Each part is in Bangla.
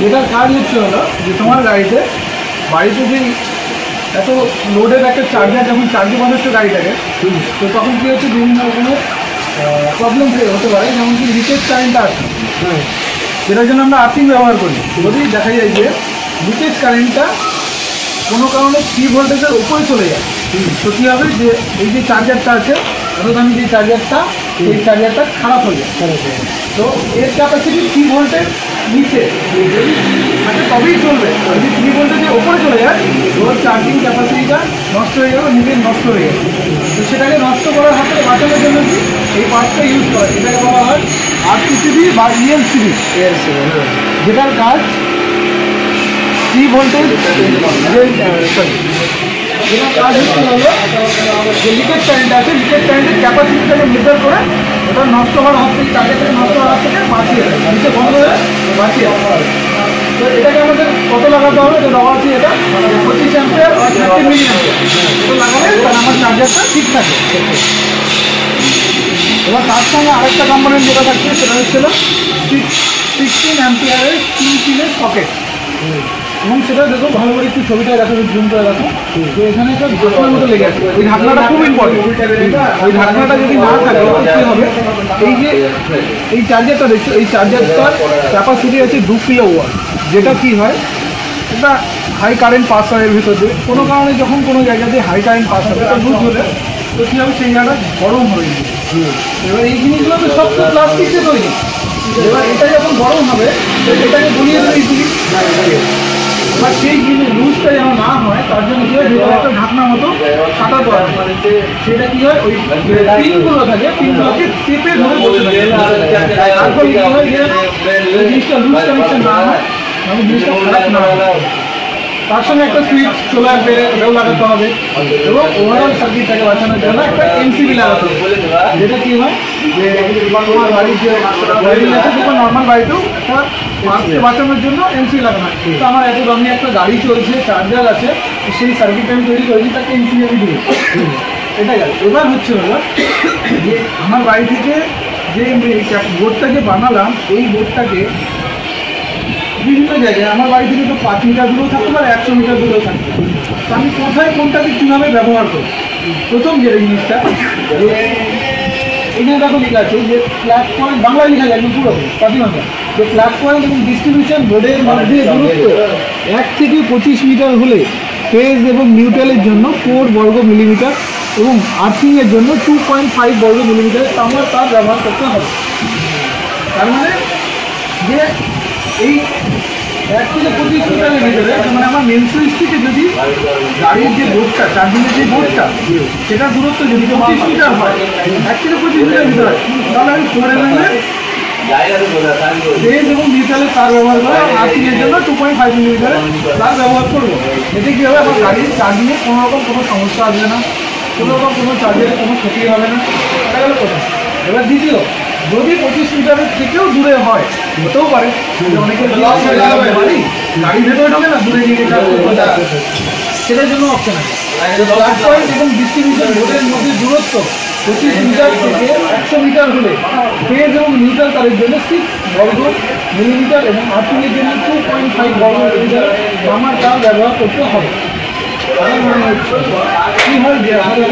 যেটার কাজ হচ্ছে হলো যে তোমার বাড়িতে যে এত লোডের একটা চার্জার যখন চার্জে বাঁধাচ্ছে গাড়িটাকে, তো তখন কী হচ্ছে বিভিন্ন রকমের প্রবলেম হতে পারে, যেমন কি লিকেজ কারেন্টটা আছে, যেটার জন্য আমরা আর্থিং ব্যবহার করি। যদি দেখা যায় যে লিকেজ কারেন্টটা কোনো কারণে 3 ভোল্টেজের উপরে চলে যায়, তো কী হবে যে এই যে চার্জারটা আছে, এত দামি যে চার্জারটা, এই চার্জারটা খারাপ হয়ে যায়। তো এর ক্যাপাসিটি 3 ভোল্টের নিচে যদি থাকে তবেই চলবে। যদি 3 ভোল্টেজের ওপরে চলে যায়, ওর চার্জিং ক্যাপাসিটিটা নষ্ট হয়ে যাবে, নিজের নষ্ট হয়ে যাবে। তো সেটাকে নষ্ট করার হাত থেকে বাঁচানোর জন্য কি এই পার্টটা ইউজ করে, এটাকে বলা হয় আরসিসিবি বা ইএলসিবি, যেটার কাজ 3 ভোল্টেজ যেটার কাজ হচ্ছে হলো যে লিকেজ কারেন্ট আছে, লিকেজ কারেন্টের ক্যাপাসিটিটাকে নির্ধার করে ওটা নষ্ট হওয়ার হাত থেকে, চার্জারটাকে নষ্ট হওয়ার হাত থেকে বাঁচিয়ে দেয়, নিচে বন্ধ হয়ে বাঁচিয়ে দেয়। তো এটাকে আমাদের কত লাগাতে হবে, তো দেওয়া আছে এটা 25 অ্যাম্পিয়ার আর 30 মিলি অ্যাম্পিয়ার, তো লাগালে তাহলে আমার চার্জারটা ঠিক থাকে। এবার তার সঙ্গে আরেকটা কম্পোনেন্ট যেটা থাকছে সেটা হচ্ছিল 16 অ্যাম্পিয়ারের 3 পিনের সকেট, এবং সেটা দেখো ভালো করে একটু ছবিটা দেখো, জুম করে দেখো, তো এখানে একটা ঢাকনার মতো লেগে আছে। ওই ঢাকনাটা খুব ইম্পর্টেন্ট। ওই ঢাকনাটা যদি না থাকে কী হবে, এই যে এই চার্জারটা দেখছো, এই চার্জারটার ক্যাপাসিটি আছে 2 কিলোওয়াট, যেটা কি হয় এটা হাই কারেন্ট পাস হয় এর ভিতর দিয়ে। কোনো কারণে যখন কোনো জায়গা দিয়ে হাই কারেন্ট পাস হবে, এটা লুজ হলে তো কী হবে, সেই জায়গাটা গরম হয়ে যাবে। এবার এই জিনিসগুলো তো সব তো প্লাস্টিকের তৈরি। এবার এটা যখন গরম হবে এটাকে গলিয়ে দেবে ইজিলি। এবার সেই জিনিস লুজটা যেন না হয় তার জন্য কী হয়, একটা ঢাকনা মতো ছাতা দেওয়া হয়। সেটা কী হয়, ওই পিনগুলো থাকে, পিনগুলোকে চেপে ধরে বসে থাকে। তারপর কী হয় যে ওই জিনিসটা লুজ কানেকশন না হয়, মানে জিনিসটা খারাপ না হয়। তার সঙ্গে একটা সুইচ সোলার পেরে ওটাও লাগাতে হবে, এবং ওভারঅল সার্কিটটাকে বাঁচানোর জন্য একটা এমসিবি লাগাতে হবে। যেটা কী হয় যে তোমার বাড়ির যে ওয়ারিং আছে, তোমার নর্মাল বাড়িতেও একটা মাছকে বাঁচানোর জন্য এমসিবি লাগানো হয়। তো আমার এত দামি একটা গাড়ি চলছে, চার্জার আছে, সেই সার্কিটটা আমি তৈরি করেছি, তাকে এমসিবি আমি দিই, এটা গেল। এবার হচ্ছে হলো যে আমার বাড়ি থেকে যে বোর্ডটা যে বানালাম, এই বোর্ডটাকে বিভিন্ন জায়গায় আমার বাড়ি থেকে তো 5 মিটার দূরেও থাকতে পারে, 100 মিটার দূরেও থাকতে পারে। তো আমি কোথায় কোনটাকে কীভাবে ব্যবহার করি, প্রথম যে জিনিসটা এখানে দেখো লেখা আছে যে ফ্ল্যাট পয়েন্ট, বাংলায় লেখা যায় একদম পুরো পাতিবাংলা, যে ফ্ল্যাট পয়েন্ট এবং ডিস্ট্রিবিউশন বোর্ডের মধ্যে দূরত্ব 1 থেকে 25 মিটার হলে ফেজ এবং নিউট্রালের জন্য 4 বর্গ মিলিমিটার এবং আর্থিংয়ের জন্য 2.5 বর্গ মিলিমিটার তার ব্যবহার করতে হবে। তার মানে যে এই 1 থেকে 25 মিটারের ভিতরে, মানে আমার মেন সুইচ থেকে যদি গাড়ির যে বোর্ডটা, চার্জিংয়ের যে বোর্ডটা, সেটা দূরত্ব যদি 25 মিটার হয়, 1 থেকে 25 মিটার ভিতরে, তাহলে আমি 4 mm ফেজ এবং নিউট্রালের তার ব্যবহার করে আর্থিংয়ের জন্য 2.5 মিলিমিটারের তার ব্যবহার করবো। এতে কী হবে, আমার গাড়ির চার্জিংয়ে কোনো রকম কোনো সমস্যা আসবে না, কোনো রকম কোনো চার্জারের কোনো ক্ষতি হবে না। এটা গেল কথা। এবার দ্বিতীয়, যদি 25 মিটারের থেকেও দূরে হয়, হতেও পারে অনেকের গাড়ি ভেতরে ঢোকে না, দূরে গিয়ে সেটার জন্য অপশন আছে। ফ্ল্যাট পয়েন্ট এবং ডিস্ট্রিবিউশন বোর্ডের মধ্যে দূরত্ব 25 মিটার থেকে 100 মিটার হলে ফেজ এবং নিউট্রাল তারের জন্য 6 বর্গ মিলিমিটার এবং আর্থিংয়ের জন্য 2.5 বর্গ মিলিমিটার আমার তার ব্যবহার করতে হবে। কী হয় যে আমাদের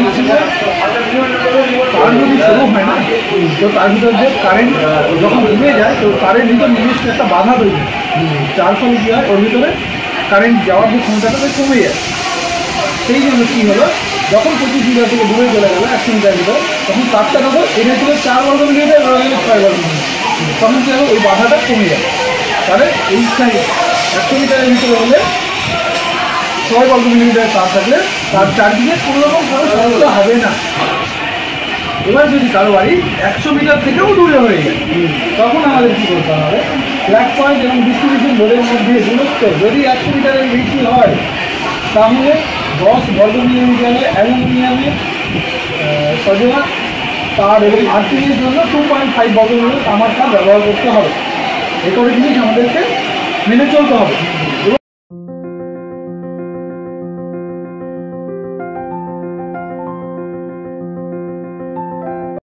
তার যদি স্লো হয় না, তো তার ভিতর যে কারেন্ট যখন কমে যায়, তো তারের ভিতর নিজস্ব একটা বাধা তৈরি হয়, যার ফলে কী হয়, ওর ভিতরে কারেন্ট যাওয়ার যে ক্ষমতাটা কমে যায়। সেই জন্য কী হলো, যখন 25 মিটার থেকে দূরে চলে গেলো 100 মিটার ভিতরে, তখন তারটা দেখো এটা ছিল 4 বর্গ মিলিমিটার, 6 বর্গ মিলিমিটার, তখন কী হবে, ওই বাধাটা কমে যায়। তাহলে এই 100 মিটারের ভিতরে হলে 6 বর্গ মিলিমিটার তার থাকলে তার চার্জিংয়ে কোনো রকম কোনো সমস্যা হবে না। এবার যদি কারো বাড়ি 100 মিটার থেকেও দূরে হয়ে যায়, তখন আমাদের কী করতে হবে, ফ্ল্যাট পয়েন্ট এবং ডিস্ট্রিবিউশন বোর্ডের মধ্যে দূরত্ব যদি 100 মিটারের বেশি হয়, তাহলে 10 বর্গ মিলিমিটারে অ্যালুমিনিয়ামের সজোয়া তার এবং আর্থিংয়ের জন্য 2.5 বর্গ মিলিমিটার তামার তার ব্যবহার করতে হবে। এই করে জিনিস আমাদেরকে মেনে চলতে হবে।